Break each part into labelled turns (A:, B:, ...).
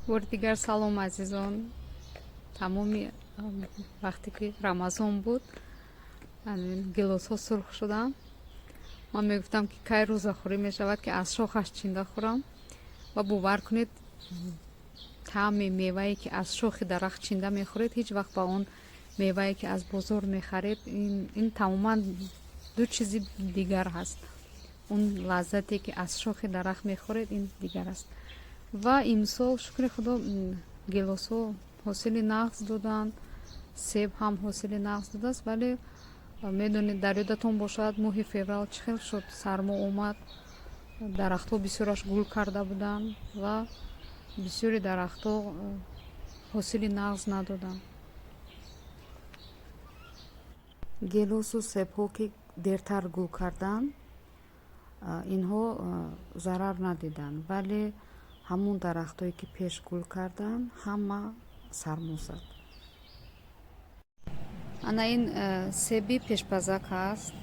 A: бори дигар салом азизон. Тамоми вақте ки рамазон буд гилосҳо сурх шуданд. ман мегуфтам ки кай рӯзахӯрӣ мешавад ки аз шохаш чинда хӯрам ва бовар кунед таъми мевае ки аз шохи дарахт чинда мехӯред ҳеҷ вақт ба он мевае ки аз бозор мехаред ин тамоман ду чизи дигар ҳаст. он лаззате ки аз шохи дарахт мехӯред ин дигар аст. ва имсол шукри худо гилосҳо ҳосили нағз доданд, себ ҳам ҳосили нағз додааст. вале медонед дар ёдатон бошад моҳи феврал чӣ хел шуд, сармо омад, дарахтҳо бисёраш гул карда буданд ва бисёри дарахтҳо ҳосили нағз надоданд. гелосу себҳо ки дертар гул карданд, инҳо зарар надиданд, вале ҳамун дарахтҳое ки пеш гул карданд ҳама сармо зад. ана ин себи пешпазак ҳаст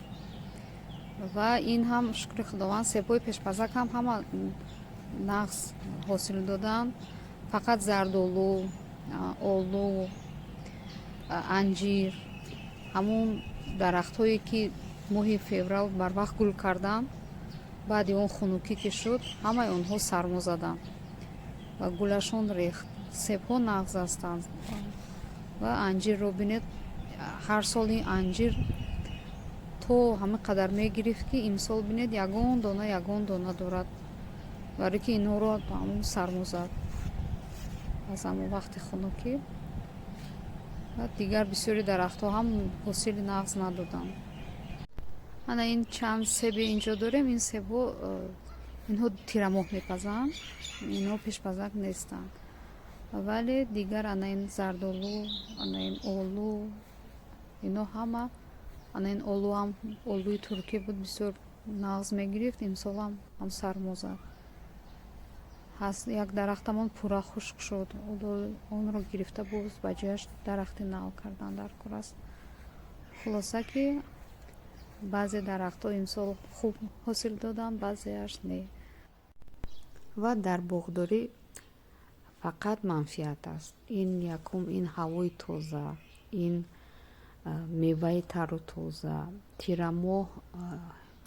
A: ва ин ҳам шукри худованд себҳои пешпазак ҳам ҳама нағз ҳосил доданд. фақат зардолу, олу, анҷир, ҳамун дарахтҳое ки моҳи феврал барвақт гул карданд, баъди он хунукӣ ки шуд ҳамаи онҳо сармо заданд ва гулашон рехт. себҳо нағз ҳастанд ва анҷирро бинед, ҳар сол ин анҷир то ҳамин қадар мегирифт ки имсол бинед ягон дона дорад, барое ки инҳоро ҳамон сармо зад аз ҳамон вақти хунукӣ. ва дигар бисёри дарахтҳо ҳам ҳосили нағз надоданд. ана ин чанд себи инҷо дорем. ин себҳо инҳо тирамоҳ мепазанд, инҳо пешпазак нестанд. вале дигар ана ин зардолу, ана ин олу, инҳо ҳама, ана ин олу ҳам олуи туркӣ буд, бисёр нағз мегирифт, имсол ҳам сармо зад. ҳаст як дарахтамон пурра хушк шуд, онро гирифта боз ба ҷояш дарахти нав кардан дар кор аст. хулоса ки баъзе дарахтҳо имсол хуб ҳосил доданд, баъзеаш не. ва дар боғдорӣ фақат манфиат аст. ин якум, ин ҳавои тоза, ин меваи тару тоза. тирамоҳ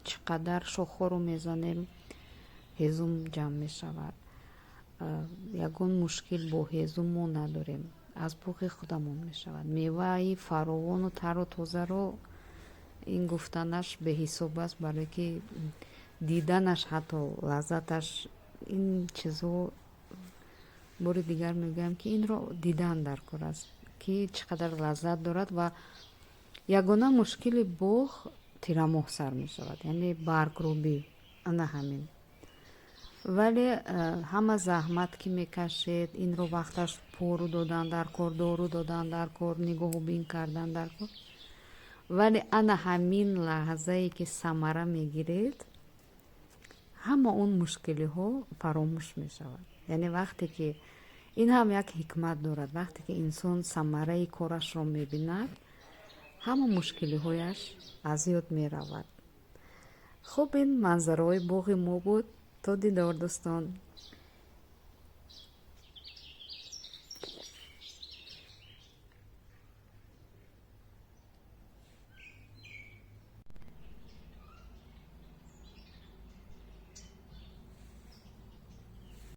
A: чӣ қадар шохҳоро мезанем ҳезум ҷамъ мешавад. ягон мушкил бо ҳезум мо надорем, аз буғи худамон мешавад. меваи фаровону тару тозаро ин гуфтанаш беҳисоб аст, барое ки диданаш ҳатто лаззаташ, ин чизҳо бори дигар мегӯям ки инро дидан дар кор аст ки чӣ қадар лаззат дорад. ва ягона мушкили боғ тирамоҳ сар мешавад, яъне баргробӣ, ана ҳамин. вале ҳама заҳмат ки мекашед, инро вақташ пору додан дар кор, дору додан дар кор, нигоҳубин кардан дар кор, вале ана ҳамин лаҳзае ки самара мегиред, ҳама он мушкилиҳо фаромӯш мешавад. яъне вақте ки ин ҳам як ҳикмат дорад, вақте ки инсон самараи корашро мебинад, ҳама мушкилиҳояш аз ёд меравад. хуб, ин манзараҳои боғи мо буд. то дидор дӯстон.